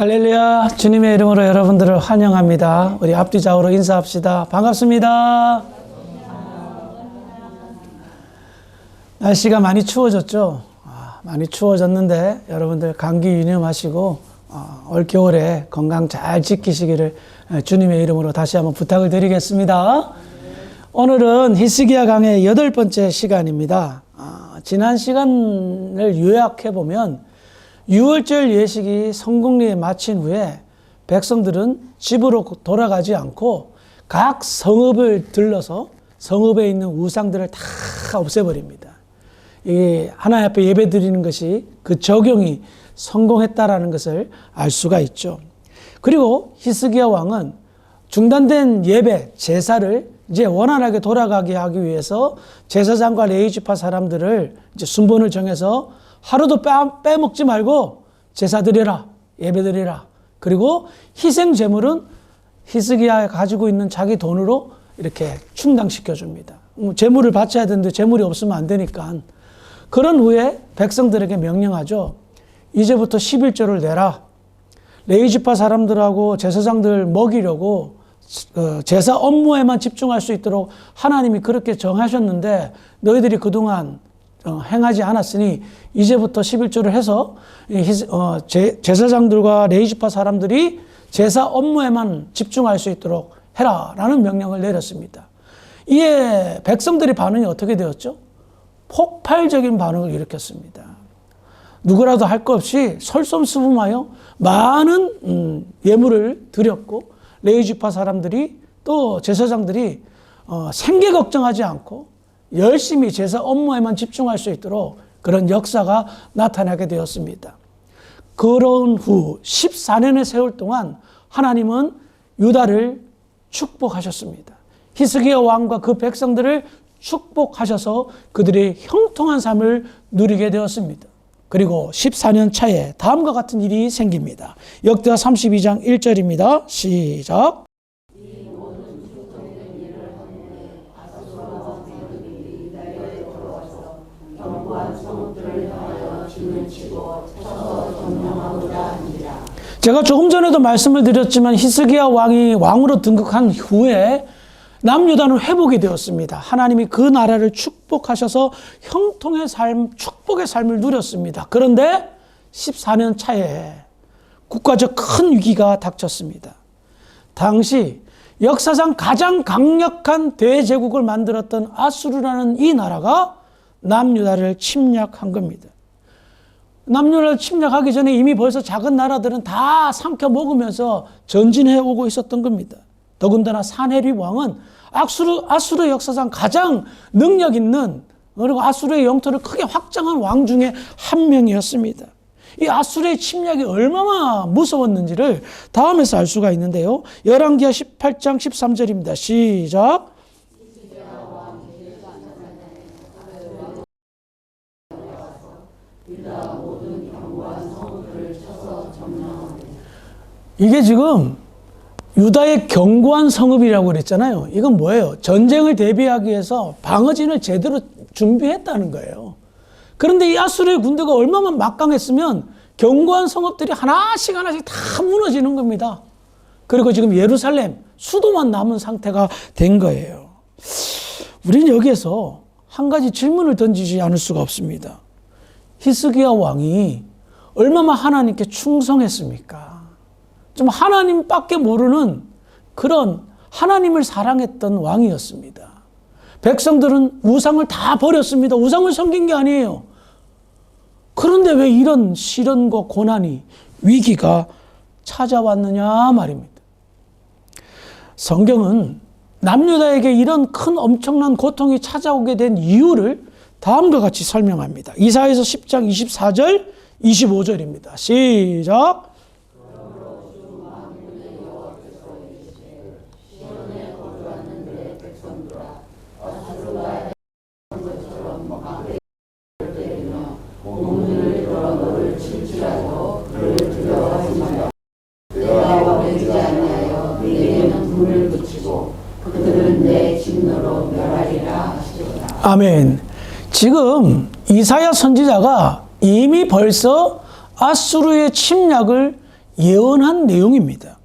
할렐루야. 주님의 이름으로 여러분들을 환영합니다. 우리 앞뒤 좌우로 인사합시다. 반갑습니다. 날씨가 많이 추워졌죠. 많이 추워졌는데 여러분들 감기 유념하시고 올겨울에 건강 잘 지키시기를 주님의 이름으로 다시 한번 부탁을 드리겠습니다. 오늘은 히스기야 강의 8번째 시간입니다. 지난 시간을 요약해보면 6월절 예식이 성공리에 마친 후에 백성들은 집으로 돌아가지 않고 각 성읍을 들러서 성읍에 있는 우상들을 다 없애버립니다. 이 하나님 앞에 예배 드리는 것이 그 적용이 성공했다라는 것을 알 수가 있죠. 그리고 히스기야 왕은 중단된 예배, 제사를 이제 원활하게 돌아가게 하기 위해서 제사장과 레위지파 사람들을 이제 순번을 정해서 하루도 빼먹지 말고 제사 드리라, 예배 드리라. 그리고 희생 제물은 히스기야가 가지고 있는 자기 돈으로 이렇게 충당시켜 줍니다. 제물을 바쳐야 되는데 제물이 없으면 안 되니까. 그런 후에 백성들에게 명령하죠. 이제부터 11조를 내라. 레위지파 사람들하고 제사장들 먹이려고 제사 업무에만 집중할 수 있도록 하나님이 그렇게 정하셨는데 너희들이 그동안 행하지 않았으니 이제부터 11조를 해서 제사장들과 레위지파 사람들이 제사 업무에만 집중할 수 있도록 해라 라는 명령을 내렸습니다. 이에 백성들의 반응이 어떻게 되었죠? 폭발적인 반응을 일으켰습니다. 누구라도 할 것 없이 솔선수범하여 많은 예물을 드렸고 레위지파 사람들이 또 제사장들이 생계 걱정하지 않고 열심히 제사 업무에만 집중할 수 있도록 그런 역사가 나타나게 되었습니다. 그런 후 14년의 세월 동안 하나님은 유다를 축복하셨습니다. 히스기야 왕과 그 백성들을 축복하셔서 그들의 형통한 삶을 누리게 되었습니다. 그리고 14년 차에 다음과 같은 일이 생깁니다. 역대하 32장 1절입니다. 시작. 제가 조금 전에도 말씀을 드렸지만 히스기야 왕이 왕으로 등극한 후에 남유다는 회복이 되었습니다. 하나님이 그 나라를 축복하셔서 형통의 삶, 축복의 삶을 누렸습니다. 그런데 14년 차에 국가적 큰 위기가 닥쳤습니다. 당시 역사상 가장 강력한 대제국을 만들었던 아수르라는 이 나라가 남유다를 침략한 겁니다. 남유다를 침략하기 전에 이미 벌써 작은 나라들은 다 삼켜 먹으면서 전진해 오고 있었던 겁니다. 더군다나 산헤립 왕은 아수르 역사상 가장 능력 있는 그리고 아수르의 영토를 크게 확장한 왕 중에 한 명이었습니다. 이 아수르의 침략이 얼마나 무서웠는지를 다음에서 알 수가 있는데요. 열왕기하 18장 13절입니다. 시작. 이게 지금 유다의 견고한 성읍이라고 그랬잖아요. 이건 뭐예요? 전쟁을 대비하기 위해서 방어진을 제대로 준비했다는 거예요. 그런데 이 아수르의 군대가 얼마나 막강했으면 견고한 성읍들이 하나씩 다 무너지는 겁니다. 그리고 지금 예루살렘 수도만 남은 상태가 된 거예요. 우리는 여기에서 한 가지 질문을 던지지 않을 수가 없습니다. 히스기야 왕이 얼마나 하나님께 충성했습니까? 좀 하나님밖에 모르는 그런 하나님을 사랑했던 왕이었습니다. 백성들은 우상을 다 버렸습니다. 우상을 섬긴 게 아니에요. 그런데 왜 이런 시련과 고난이, 위기가 찾아왔느냐 말입니다. 성경은 남유다에게 이런 큰 엄청난 고통이 찾아오게 된 이유를 다음과 같이 설명합니다. 이사야서 10장 24절, 25절입니다. 시작. 아멘. 지금 이사야 선지자가 이미 벌써 아수르의 침략을 예언한 내용입니다.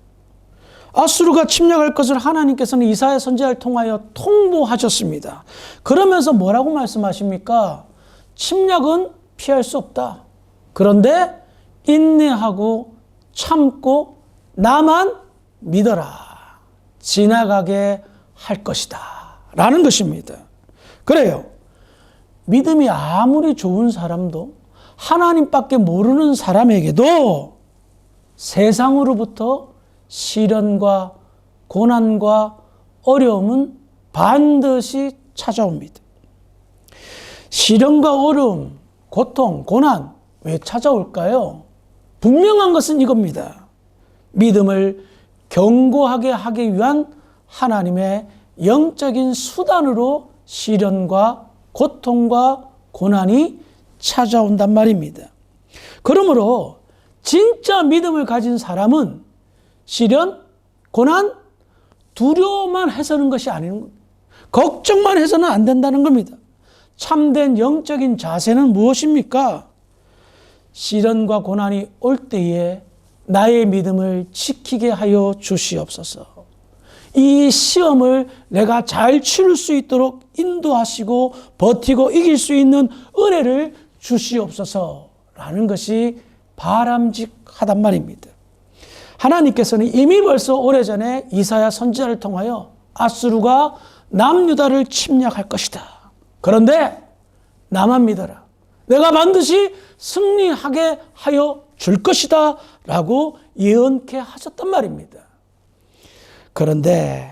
아수르가 침략할 것을 하나님께서는 이사야 선지자를 통하여 통보하셨습니다. 그러면서 뭐라고 말씀하십니까? 침략은 피할 수 없다. 그런데 인내하고 참고 나만 믿어라. 지나가게 할 것이다. 라는 것입니다. 그래요. 믿음이 아무리 좋은 사람도 하나님밖에 모르는 사람에게도 세상으로부터 시련과 고난과 어려움은 반드시 찾아옵니다. 시련과 어려움, 고통, 고난 왜 찾아올까요? 분명한 것은 이겁니다. 믿음을 견고하게 하기 위한 하나님의 영적인 수단으로 시련과 고통과 고난이 찾아온단 말입니다. 그러므로 진짜 믿음을 가진 사람은 시련, 고난, 두려워만 해서는 것이 아닌 겁니다. 걱정만 해서는 안 된다는 겁니다. 참된 영적인 자세는 무엇입니까? 시련과 고난이 올 때에 나의 믿음을 지키게 하여 주시옵소서. 이 시험을 내가 잘 치를 수 있도록 인도하시고 버티고 이길 수 있는 은혜를 주시옵소서라는 것이 바람직하단 말입니다. 하나님께서는 이미 벌써 오래전에 이사야 선지자를 통하여 아수르가 남유다를 침략할 것이다. 그런데 나만 믿어라. 내가 반드시 승리하게 하여 줄 것이다. 라고 예언케 하셨단 말입니다. 그런데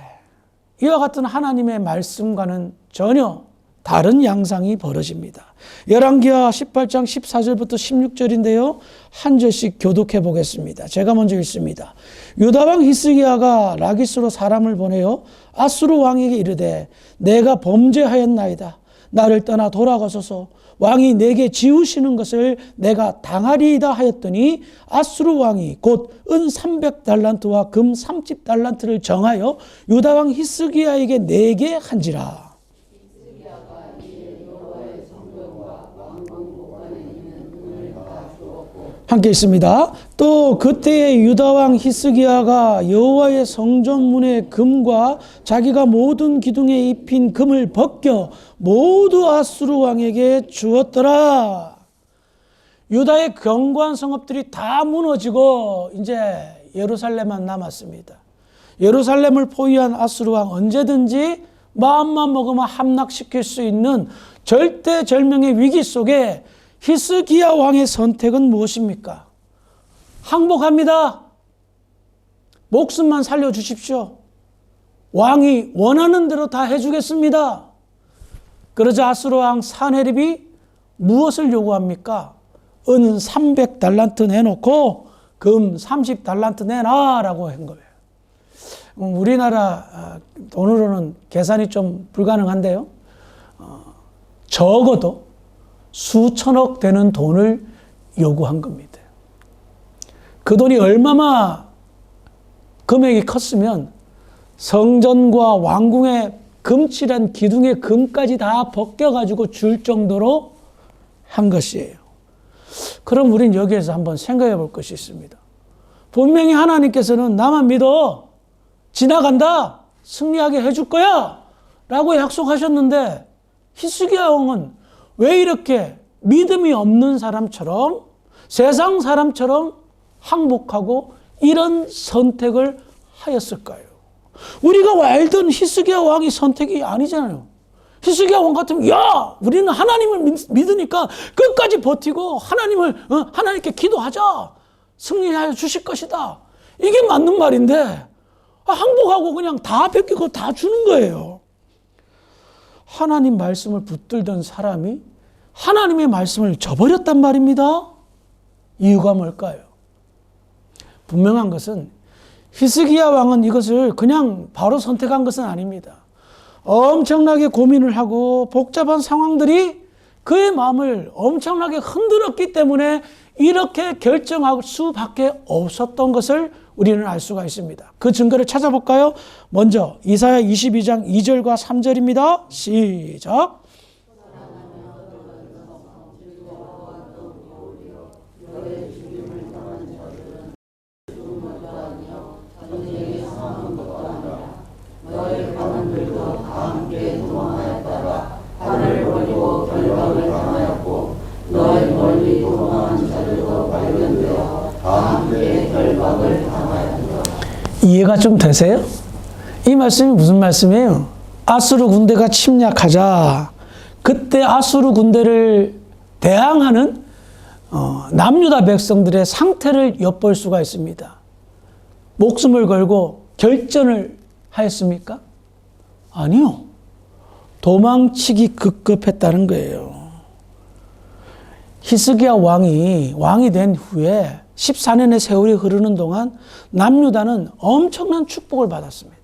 이와 같은 하나님의 말씀과는 전혀 다른 양상이 벌어집니다. 열왕기하 18장 14절부터 16절인데요. 한 절씩 교독해 보겠습니다. 제가 먼저 읽습니다. 유다왕 히스기야가 라기스로 사람을 보내어 아수르 왕에게 이르되 내가 범죄하였나이다. 나를 떠나 돌아가소서. 왕이 내게 지우시는 것을 내가 당하리이다 하였더니 아수르 왕이 곧 은 300달란트와 금 30달란트를 정하여 유다왕 히스기야에게 내게 한지라. 함께 있습니다. 또 그때에 유다왕 히스기야가 여호와의 성전문의 금과 자기가 모든 기둥에 입힌 금을 벗겨 모두 아수르 왕에게 주었더라. 유다의 견고한 성읍들이 다 무너지고 이제 예루살렘만 남았습니다. 예루살렘을 포위한 아수르 왕 언제든지 마음만 먹으면 함락시킬 수 있는 절대절명의 위기 속에 히스기야 왕의 선택은 무엇입니까? 항복합니다. 목숨만 살려주십시오. 왕이 원하는 대로 다 해주겠습니다. 그러자 아수르 왕 산헤립이 무엇을 요구합니까? 은 300달란트 내놓고 금 30달란트 내놔라고 한 거예요. 우리나라 돈으로는 계산이 좀 불가능한데요. 적어도 수천억 되는 돈을 요구한 겁니다. 그 돈이 얼마나 금액이 컸으면 성전과 왕궁의 금칠한 기둥의 금까지 다 벗겨가지고 줄 정도로 한 것이에요. 그럼 우린 여기에서 한번 생각해 볼 것이 있습니다. 분명히 하나님께서는 나만 믿어. 지나간다. 승리하게 해줄 거야. 라고 약속하셨는데 히스기야 왕은 왜 이렇게 믿음이 없는 사람처럼 세상 사람처럼 항복하고 이런 선택을 하였을까요? 우리가 알던 히스기야 왕이 선택이 아니잖아요. 히스기야 왕 같으면 야 우리는 하나님을 믿으니까 끝까지 버티고 하나님께 기도하자. 승리하여 주실 것이다. 이게 맞는 말인데 항복하고 그냥 다 뺏기고 다 주는 거예요. 하나님 말씀을 붙들던 사람이 하나님의 말씀을 저버렸단 말입니다. 이유가 뭘까요? 분명한 것은 히스기야 왕은 이것을 그냥 바로 선택한 것은 아닙니다. 엄청나게 고민을 하고 복잡한 상황들이 그의 마음을 엄청나게 흔들었기 때문에 이렇게 결정할 수밖에 없었던 것을 우리는 알 수가 있습니다. 그 증거를 찾아볼까요? 먼저 이사야 22장 2절과 3절입니다. 시작. 이해가 좀 되세요? 이 말씀이 무슨 말씀이에요? 아수르 군대가 침략하자 그때 아수르 군대를 대항하는 남유다 백성들의 상태를 엿볼 수가 있습니다. 목숨을 걸고 결전을 하였습니까? 아니요. 도망치기 급급했다는 거예요. 히스기야 왕이 된 후에 14년의 세월이 흐르는 동안 남유다는 엄청난 축복을 받았습니다.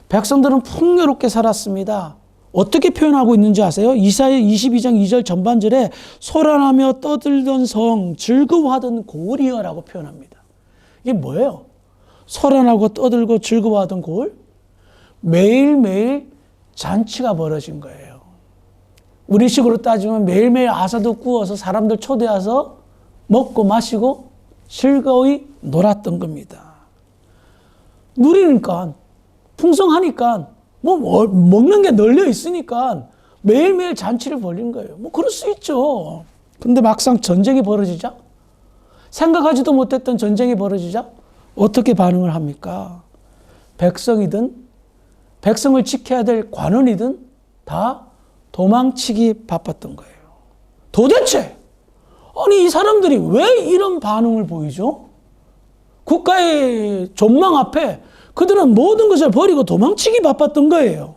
백성들은 풍요롭게 살았습니다. 어떻게 표현하고 있는지 아세요? 이사야 22장 2절 전반절에 소란하며 떠들던 성, 즐거워하던 고을이여라고 표현합니다. 이게 뭐예요? 소란하고 떠들고 즐거워하던 고을? 매일매일 잔치가 벌어진 거예요. 우리식으로 따지면 매일매일 아사도 구워서 사람들 초대해서 먹고 마시고 즐거이 놀았던 겁니다. 누리니까, 풍성하니까, 먹는 게 널려 있으니까 매일매일 잔치를 벌린 거예요. 그럴 수 있죠. 근데 막상 전쟁이 벌어지자, 생각하지도 못했던 전쟁이 벌어지자, 어떻게 반응을 합니까? 백성을 지켜야 될 관원이든 다 도망치기 바빴던 거예요. 도대체, 아니, 이 사람들이 왜 이런 반응을 보이죠? 국가의 존망 앞에 그들은 모든 것을 버리고 도망치기 바빴던 거예요.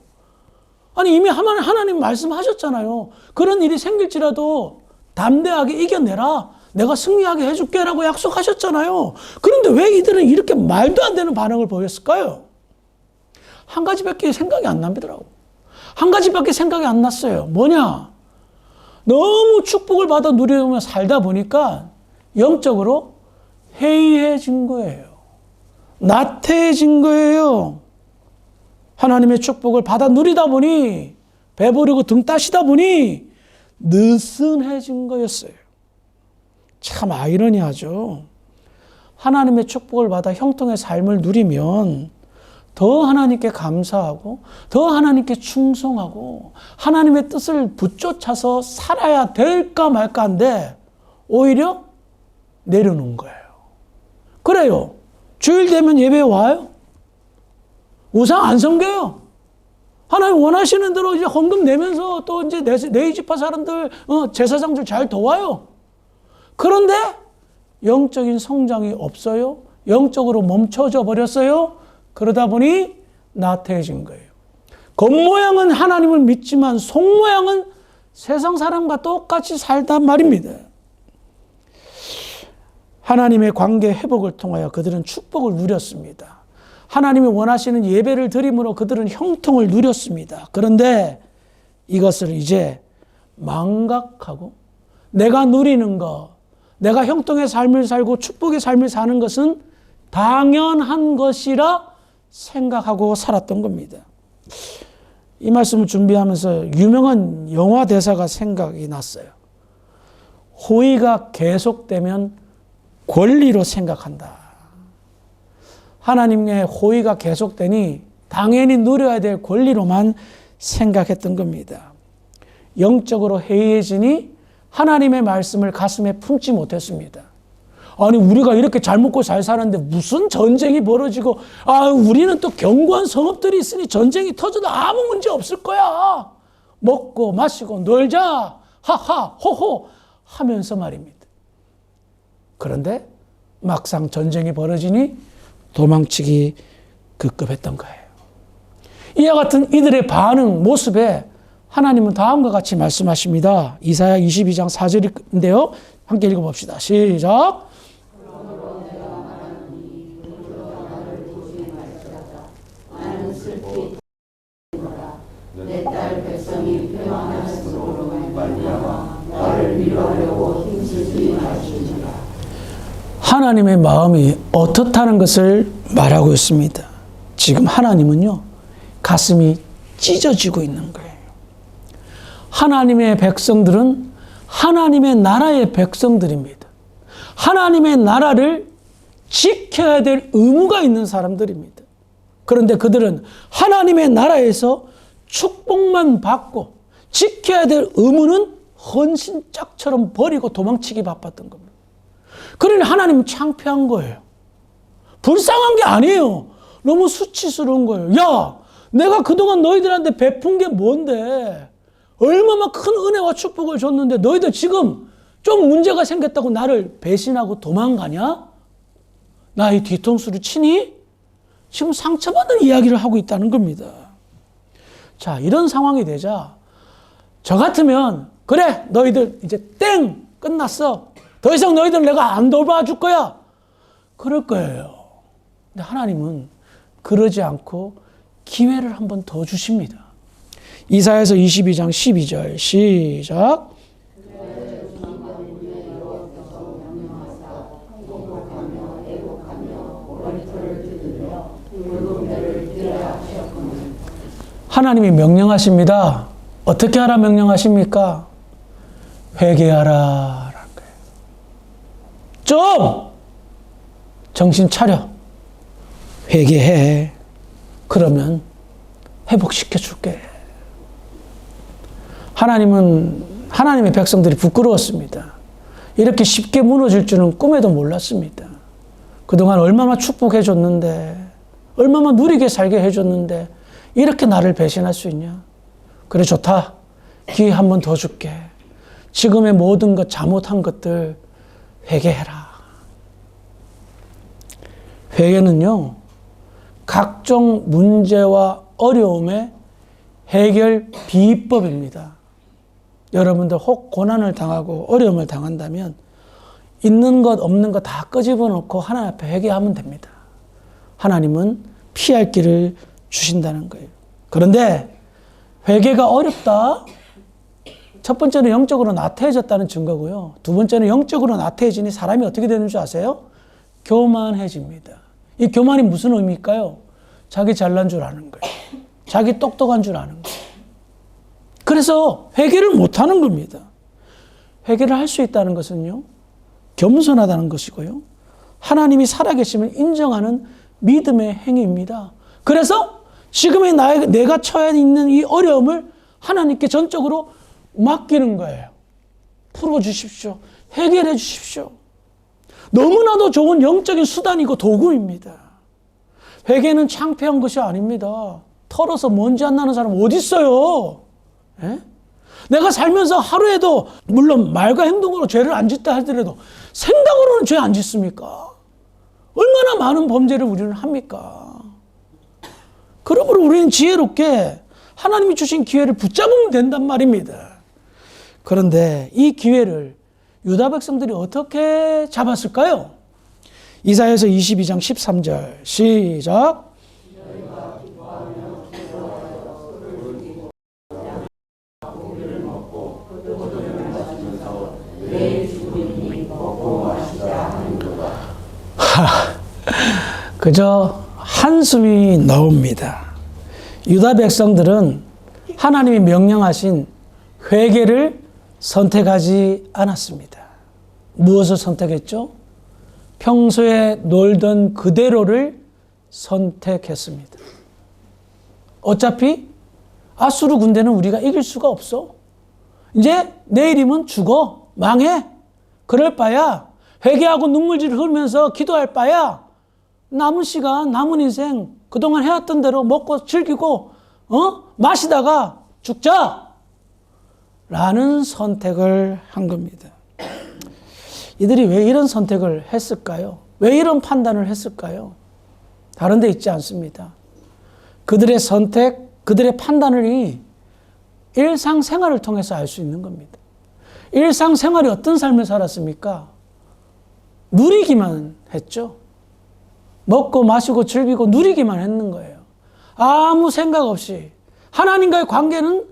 아니, 이미 하나님 말씀하셨잖아요. 그런 일이 생길지라도 담대하게 이겨내라. 내가 승리하게 해줄게라고 약속하셨잖아요. 그런데 왜 이들은 이렇게 말도 안 되는 반응을 보였을까요? 한 가지밖에 생각이 안 나더라고. 한 가지밖에 생각이 안 났어요. 뭐냐? 너무 축복을 받아 누리며 살다 보니까 영적으로 해이해진 거예요. 나태해진 거예요. 하나님의 축복을 받아 누리다 보니, 배부르고 등 따시다 보니 느슨해진 거였어요. 참 아이러니하죠. 하나님의 축복을 받아 형통의 삶을 누리면 더 하나님께 감사하고 더 하나님께 충성하고 하나님의 뜻을 붙쫓아서 살아야 될까 말까 한데 오히려 내려놓은 거예요. 그래요. 주일 되면 예배 와요. 우상 안 섬겨요. 하나님 원하시는 대로 이제 헌금 내면서 또 이제 내 지파 사람들, 제사장들 잘 도와요. 그런데 영적인 성장이 없어요. 영적으로 멈춰져 버렸어요. 그러다 보니 나태해진 거예요. 겉모양은 하나님을 믿지만 속모양은 세상 사람과 똑같이 살단 말입니다. 하나님의 관계 회복을 통하여 그들은 축복을 누렸습니다. 하나님이 원하시는 예배를 드림으로 그들은 형통을 누렸습니다. 그런데 이것을 이제 망각하고 내가 누리는 것, 내가 형통의 삶을 살고 축복의 삶을 사는 것은 당연한 것이라 생각하고 살았던 겁니다. 이 말씀을 준비하면서 유명한 영화 대사가 생각이 났어요. 호의가 계속되면 권리로 생각한다. 하나님의 호의가 계속되니 당연히 누려야 될 권리로만 생각했던 겁니다. 영적으로 해이해지니 하나님의 말씀을 가슴에 품지 못했습니다. 아니, 우리가 이렇게 잘 먹고 잘 사는데 무슨 전쟁이 벌어지고, 우리는 또 견고한 성읍들이 있으니 전쟁이 터져도 아무 문제 없을 거야. 먹고 마시고 놀자, 하하, 호호 하면서 말입니다. 그런데 막상 전쟁이 벌어지니 도망치기 급급했던 거예요. 이와 같은 이들의 반응, 모습에 하나님은 다음과 같이 말씀하십니다. 이사야 22장 4절인데요. 함께 읽어봅시다. 시작. 내 딸 백성이 평안함으로 말미암아 나를 위로하려고 힘쓰지 마시니라. 하나님의 마음이 어떻다는 것을 말하고 있습니다. 지금 하나님은요, 가슴이 찢어지고 있는 거예요. 하나님의 백성들은 하나님의 나라의 백성들입니다. 하나님의 나라를 지켜야 될 의무가 있는 사람들입니다. 그런데 그들은 하나님의 나라에서 축복만 받고 지켜야 될 의무는 헌신짝처럼 버리고 도망치기 바빴던 겁니다. 그러니 하나님은 창피한 거예요. 불쌍한 게 아니에요. 너무 수치스러운 거예요. 야, 내가 그동안 너희들한테 베푼 게 뭔데? 얼마나 큰 은혜와 축복을 줬는데 너희들 지금 좀 문제가 생겼다고 나를 배신하고 도망가냐? 나의 뒤통수를 치니? 지금 상처받는 이야기를 하고 있다는 겁니다. 자, 이런 상황이 되자 저 같으면 그래, 너희들 이제 땡! 끝났어. 더 이상 너희들 내가 안 돌봐줄 거야. 그럴 거예요. 근데 하나님은 그러지 않고 기회를 한 번 더 주십니다. 이사야서 22장 12절 시작. 하나님이 명령하십니다. 어떻게 하라 명령하십니까? 회개하라. 좀 정신 차려. 회개해. 그러면 회복시켜 줄게. 하나님의 백성들이 부끄러웠습니다. 이렇게 쉽게 무너질 줄은 꿈에도 몰랐습니다. 그동안 얼마나 축복해 줬는데, 얼마나 누리게 살게 해줬는데 이렇게 나를 배신할 수 있냐? 그래, 좋다. 기회 한 번 더 줄게. 지금의 모든 것, 잘못한 것들 회개해라. 회개는요, 각종 문제와 어려움의 해결 비법입니다. 여러분들 혹 고난을 당하고 어려움을 당한다면 있는 것 없는 것 다 끄집어 놓고 하나님 앞에 회개하면 됩니다. 하나님은 피할 길을 주신다는 거예요. 그런데 회개가 어렵다? 첫 번째는 영적으로 나태해졌다는 증거고요. 두 번째는 영적으로 나태해지니 사람이 어떻게 되는 줄 아세요? 교만해집니다. 이 교만이 무슨 의미일까요? 자기 잘난 줄 아는 거예요. 자기 똑똑한 줄 아는 거예요. 그래서 회개를 못하는 겁니다. 회개를 할 수 있다는 것은요, 겸손하다는 것이고요, 하나님이 살아계심을 인정하는 믿음의 행위입니다. 그래서 지금의 내가 처해 있는 이 어려움을 하나님께 전적으로 맡기는 거예요. 풀어주십시오. 해결해 주십시오. 너무나도 좋은 영적인 수단이고 도구입니다. 회개는 창피한 것이 아닙니다. 털어서 먼지 안 나는 사람 어디 있어요? 예? 내가 살면서 하루에도 물론 말과 행동으로 죄를 안 짓다 하더라도 생각으로는 죄 안 짓습니까? 얼마나 많은 범죄를 우리는 합니까? 그러므로 우리는 지혜롭게 하나님이 주신 기회를 붙잡으면 된단 말입니다. 그런데 이 기회를 유다 백성들이 어떻게 잡았을까요? 이사야서 22장 13절 시작. 그저 한숨이 나옵니다. 유다 백성들은 하나님이 명령하신 회개를 선택하지 않았습니다. 무엇을 선택했죠? 평소에 놀던 그대로를 선택했습니다. 어차피 아수르 군대는 우리가 이길 수가 없어. 이제 내일이면 죽어. 망해. 그럴 바야 회개하고 눈물질 흘리면서 기도할 바야 남은 시간, 남은 인생 그동안 해왔던 대로 먹고 즐기고 마시다가 죽자 라는 선택을 한 겁니다. 이들이 왜 이런 선택을 했을까요? 왜 이런 판단을 했을까요? 다른 데 있지 않습니다. 그들의 선택, 그들의 판단을 일상생활을 통해서 알 수 있는 겁니다. 일상생활이 어떤 삶을 살았습니까? 누리기만 했죠. 먹고 마시고 즐기고 누리기만 했는 거예요. 아무 생각 없이 하나님과의 관계는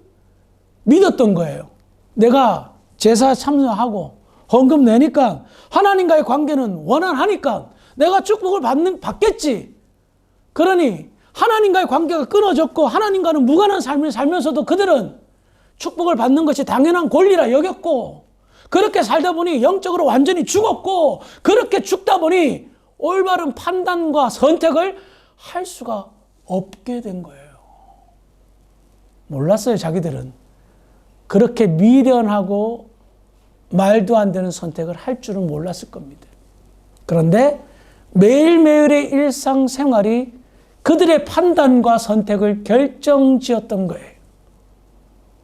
믿었던 거예요. 내가 제사 참여하고 헌금 내니까 하나님과의 관계는 원활하니까 내가 축복을 받겠지. 그러니 하나님과의 관계가 끊어졌고 하나님과는 무관한 삶을 살면서도 그들은 축복을 받는 것이 당연한 권리라 여겼고, 그렇게 살다 보니 영적으로 완전히 죽었고, 그렇게 죽다 보니 올바른 판단과 선택을 할 수가 없게 된 거예요. 몰랐어요, 자기들은. 그렇게 미련하고 말도 안 되는 선택을 할 줄은 몰랐을 겁니다. 그런데 매일매일의 일상생활이 그들의 판단과 선택을 결정지었던 거예요.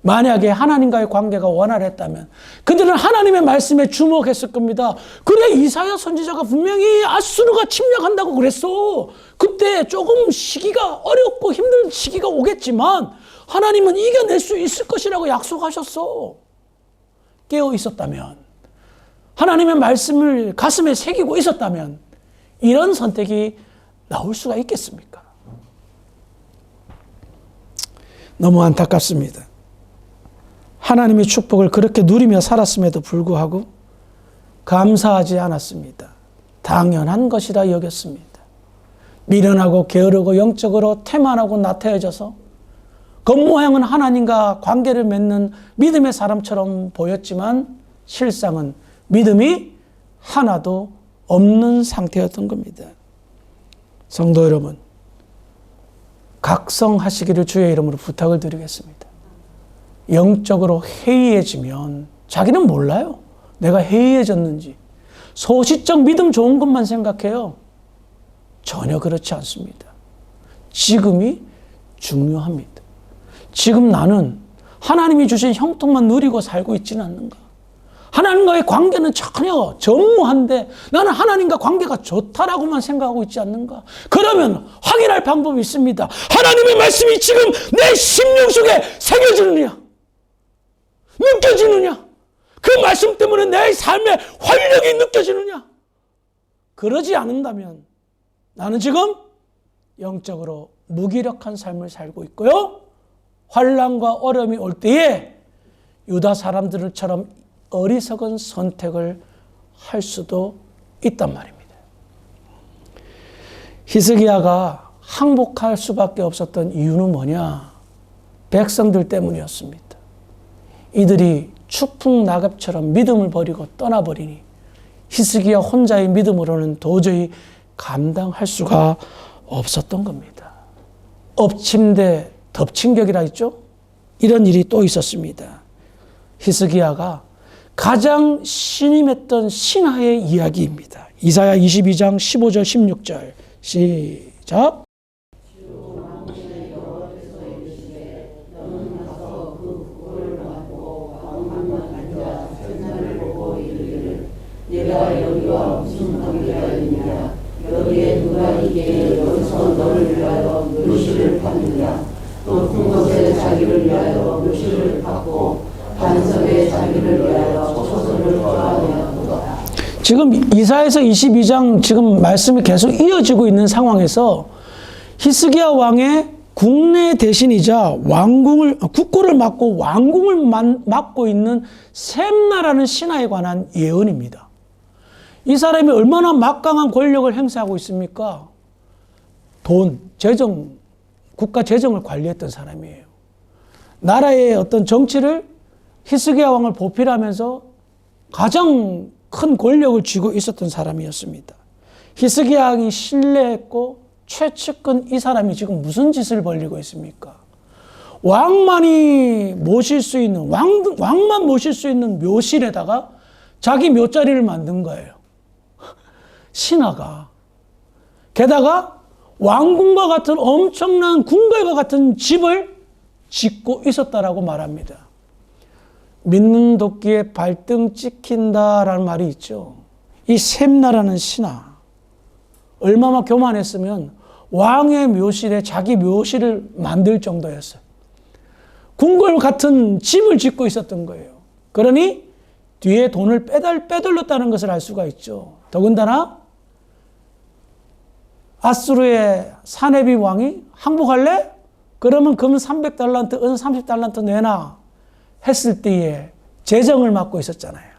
만약에 하나님과의 관계가 원활했다면 그들은 하나님의 말씀에 주목했을 겁니다. 그래, 이사야 선지자가 분명히 아수르가 침략한다고 그랬어. 그때 조금 시기가 어렵고 힘든 시기가 오겠지만 하나님은 이겨낼 수 있을 것이라고 약속하셨어. 깨어 있었다면, 하나님의 말씀을 가슴에 새기고 있었다면 이런 선택이 나올 수가 있겠습니까? 너무 안타깝습니다. 하나님의 축복을 그렇게 누리며 살았음에도 불구하고 감사하지 않았습니다. 당연한 것이라 여겼습니다. 미련하고 게으르고 영적으로 태만하고 나태해져서 겉모양은 하나님과 관계를 맺는 믿음의 사람처럼 보였지만 실상은 믿음이 하나도 없는 상태였던 겁니다. 성도 여러분, 각성하시기를 주의 이름으로 부탁을 드리겠습니다. 영적으로 해이해지면 자기는 몰라요. 내가 해이해졌는지. 소시적 믿음 좋은 것만 생각해요. 전혀 그렇지 않습니다. 지금이 중요합니다. 지금 나는 하나님이 주신 형통만 누리고 살고 있지는 않는가? 하나님과의 관계는 전혀 전무한데 나는 하나님과 관계가 좋다라고만 생각하고 있지 않는가? 그러면 확인할 방법이 있습니다. 하나님의 말씀이 지금 내 심령 속에 새겨지느냐? 느껴지느냐? 그 말씀 때문에 내 삶의 활력이 느껴지느냐? 그러지 않는다면 나는 지금 영적으로 무기력한 삶을 살고 있고요. 환난과 어려움이 올 때에 유다 사람들처럼 어리석은 선택을 할 수도 있단 말입니다. 히스기야가 항복할 수밖에 없었던 이유는 뭐냐? 백성들 때문이었습니다. 이들이 추풍낙엽처럼 믿음을 버리고 떠나버리니 히스기야 혼자의 믿음으로는 도저히 감당할 수가 없었던 겁니다. 엎침대 덮친격이라 했죠? 이런 일이 또 있었습니다. 히스기야가 가장 신임했던 신하의 이야기입니다. 이사야 22장 15절 16절 시작. 내가 여기와 무슨 관계가 있느냐? 여기에 누가 이게 여기서 너를 위하여 묘시를 받느냐? 높은 곳에 자기를 위하여 묘시를 받고 반석에 자기를 위하여 초소를 좋아하느냐? 지금 이사야서 22장 지금 말씀이 계속 이어지고 있는 상황에서 히스기야 왕의 국내 대신이자 국고를 맡고 왕궁을 맡고 있는 셈나라는 신하에 관한 예언입니다. 이 사람이 얼마나 막강한 권력을 행사하고 있습니까? 국가 재정을 관리했던 사람이에요. 나라의 어떤 정치를 히스기야 왕을 보필하면서 가장 큰 권력을 쥐고 있었던 사람이었습니다. 히스기야 왕이 신뢰했고 최측근 이 사람이 지금 무슨 짓을 벌이고 있습니까? 왕만 모실 수 있는 묘실에다가 자기 묘자리를 만든 거예요. 신하가. 게다가 왕궁과 같은 엄청난 궁궐과 같은 집을 짓고 있었다라고 말합니다. 믿는 도끼에 발등 찍힌다라는 말이 있죠. 이 셈나라는 신하. 얼마나 교만했으면 왕의 묘실에 자기 묘실을 만들 정도였어요. 궁궐 같은 집을 짓고 있었던 거예요. 그러니 뒤에 돈을 빼돌렸다는 것을 알 수가 있죠. 더군다나 아수르의 사네비 왕이 항복할래? 그러면 금 300달란트, 은 30달란트 내놔 했을 때에 재정을 맡고 있었잖아요.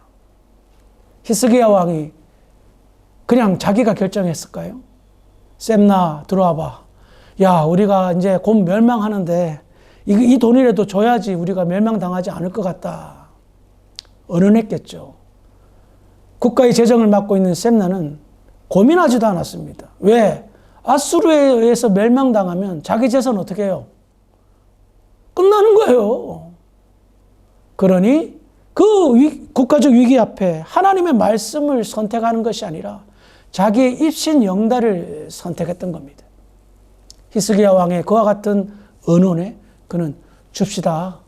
히스기야 왕이 그냥 자기가 결정했을까요? 셈나 들어와봐. 야, 우리가 이제 곧 멸망하는데 이 돈이라도 줘야지 우리가 멸망당하지 않을 것 같다. 언언했겠죠. 국가의 재정을 맡고 있는 셈나는 고민하지도 않았습니다. 왜? 아수르에 의해서 멸망당하면 자기 재산 어떻게 해요? 끝나는 거예요. 그러니 그 국가적 위기 앞에 하나님의 말씀을 선택하는 것이 아니라 자기의 입신 영달을 선택했던 겁니다. 히스기야 왕의 그와 같은 언론에 그는 줍시다.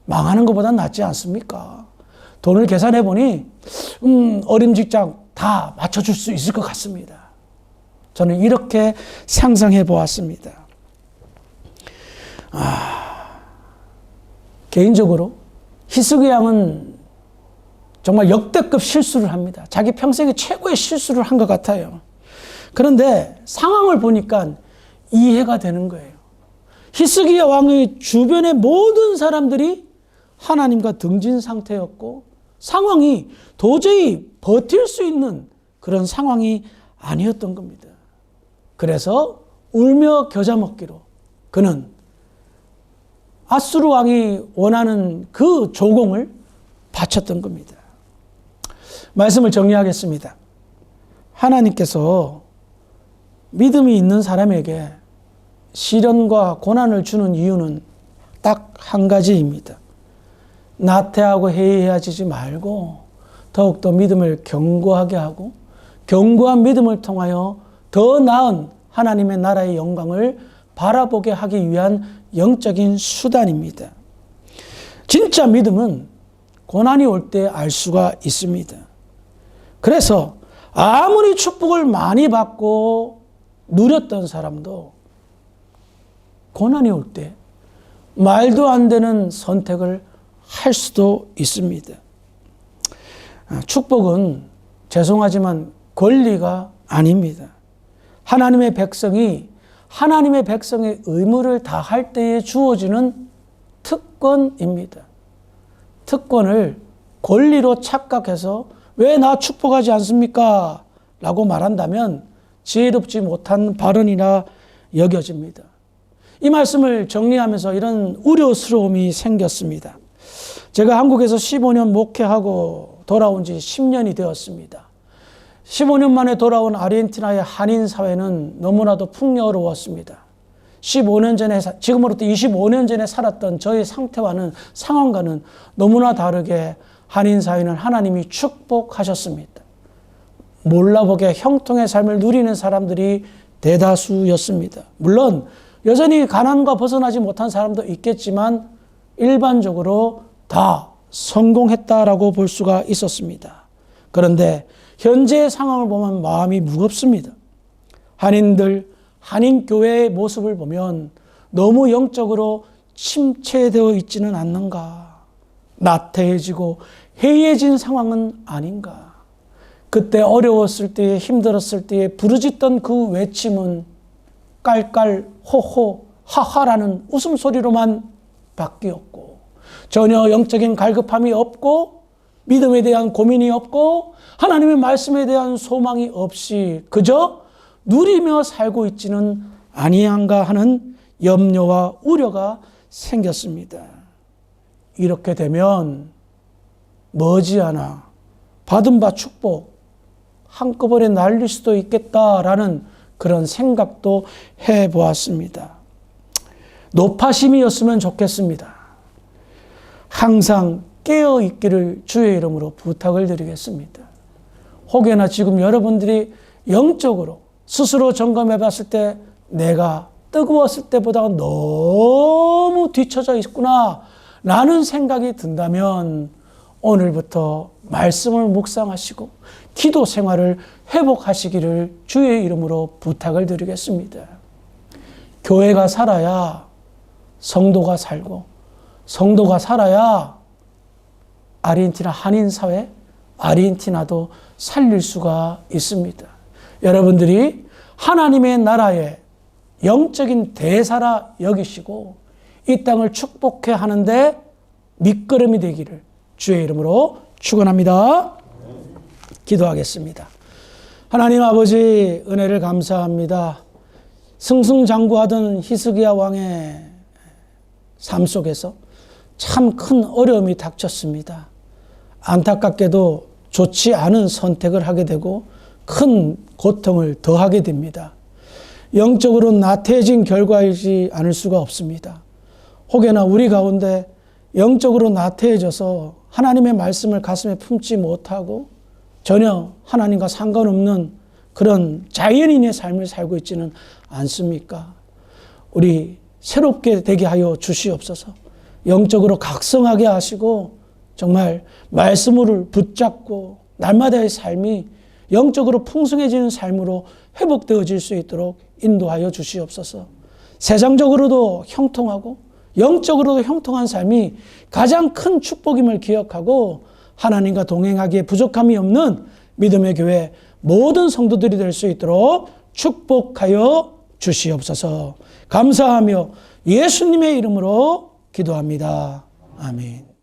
망하는 것보다 낫지 않습니까? 돈을 계산해 보니 어림직장 다 맞춰줄 수 있을 것 같습니다. 저는 이렇게 상상해 보았습니다. 개인적으로 히스기야 왕은 정말 역대급 실수를 합니다. 자기 평생에 최고의 실수를 한 것 같아요. 그런데 상황을 보니까 이해가 되는 거예요. 히스기야 왕의 주변의 모든 사람들이 하나님과 등진 상태였고 상황이 도저히 버틸 수 있는 그런 상황이 아니었던 겁니다. 그래서 울며 겨자 먹기로 그는 아수르 왕이 원하는 그 조공을 바쳤던 겁니다. 말씀을 정리하겠습니다. 하나님께서 믿음이 있는 사람에게 시련과 고난을 주는 이유는 딱 한 가지입니다. 나태하고 해이해지지 말고 더욱더 믿음을 견고하게 하고 견고한 믿음을 통하여 더 나은 하나님의 나라의 영광을 바라보게 하기 위한 영적인 수단입니다. 진짜 믿음은 고난이 올 때 알 수가 있습니다. 그래서 아무리 축복을 많이 받고 누렸던 사람도 고난이 올 때 말도 안 되는 선택을 할 수도 있습니다. 축복은 죄송하지만 권리가 아닙니다. 하나님의 백성이 하나님의 백성의 의무를 다할 때에 주어지는 특권입니다. 특권을 권리로 착각해서 왜 나 축복하지 않습니까? 라고 말한다면 지혜롭지 못한 발언이라 여겨집니다. 이 말씀을 정리하면서 이런 우려스러움이 생겼습니다. 제가 한국에서 15년 목회하고 돌아온 지 10년이 되었습니다. 15년 만에 돌아온 아르헨티나의 한인 사회는 너무나도 풍요로웠습니다. 15년 전에, 지금으로부터 25년 전에 살았던 저의 상황과는 너무나 다르게 한인 사회는 하나님이 축복하셨습니다. 몰라보게 형통의 삶을 누리는 사람들이 대다수였습니다. 물론 여전히 가난과 벗어나지 못한 사람도 있겠지만 일반적으로 다 성공했다라고 볼 수가 있었습니다. 그런데 현재의 상황을 보면 마음이 무겁습니다. 한인교회의 모습을 보면 너무 영적으로 침체되어 있지는 않는가? 나태해지고 해이해진 상황은 아닌가? 그때 어려웠을 때에 힘들었을 때에 부르짖던 그 외침은 깔깔 호호 하하라는 웃음소리로만 바뀌었고 전혀 영적인 갈급함이 없고 믿음에 대한 고민이 없고 하나님의 말씀에 대한 소망이 없이 그저 누리며 살고 있지는 아니한가 하는 염려와 우려가 생겼습니다. 이렇게 되면 머지않아 받은 바 축복 한꺼번에 날릴 수도 있겠다라는 그런 생각도 해보았습니다. 노파심이었으면 좋겠습니다. 항상 깨어있기를 주의 이름으로 부탁을 드리겠습니다. 혹여나 지금 여러분들이 영적으로 스스로 점검해 봤을 때 내가 뜨거웠을 때보다 너무 뒤처져 있구나 라는 생각이 든다면 오늘부터 말씀을 묵상하시고 기도 생활을 회복하시기를 주의 이름으로 부탁을 드리겠습니다. 교회가 살아야 성도가 살고 성도가 살아야 아르헨티나 한인사회, 아르헨티나도 살릴 수가 있습니다. 여러분들이 하나님의 나라의 영적인 대사라 여기시고 이 땅을 축복해 하는데 밑거름이 되기를 주의 이름으로 축원합니다. 기도하겠습니다. 하나님 아버지 은혜를 감사합니다. 승승장구하던 히스기야 왕의 삶 속에서 참 큰 어려움이 닥쳤습니다. 안타깝게도 좋지 않은 선택을 하게 되고 큰 고통을 더하게 됩니다. 영적으로 나태해진 결과이지 않을 수가 없습니다. 혹여나 우리 가운데 영적으로 나태해져서 하나님의 말씀을 가슴에 품지 못하고 전혀 하나님과 상관없는 그런 자연인의 삶을 살고 있지는 않습니까? 우리 새롭게 되게 하여 주시옵소서. 영적으로 각성하게 하시고 정말 말씀을 붙잡고 날마다의 삶이 영적으로 풍성해지는 삶으로 회복되어질 수 있도록 인도하여 주시옵소서. 세상적으로도 형통하고 영적으로도 형통한 삶이 가장 큰 축복임을 기억하고 하나님과 동행하기에 부족함이 없는 믿음의 교회 모든 성도들이 될 수 있도록 축복하여 주시옵소서. 감사하며 예수님의 이름으로 기도합니다. 아멘.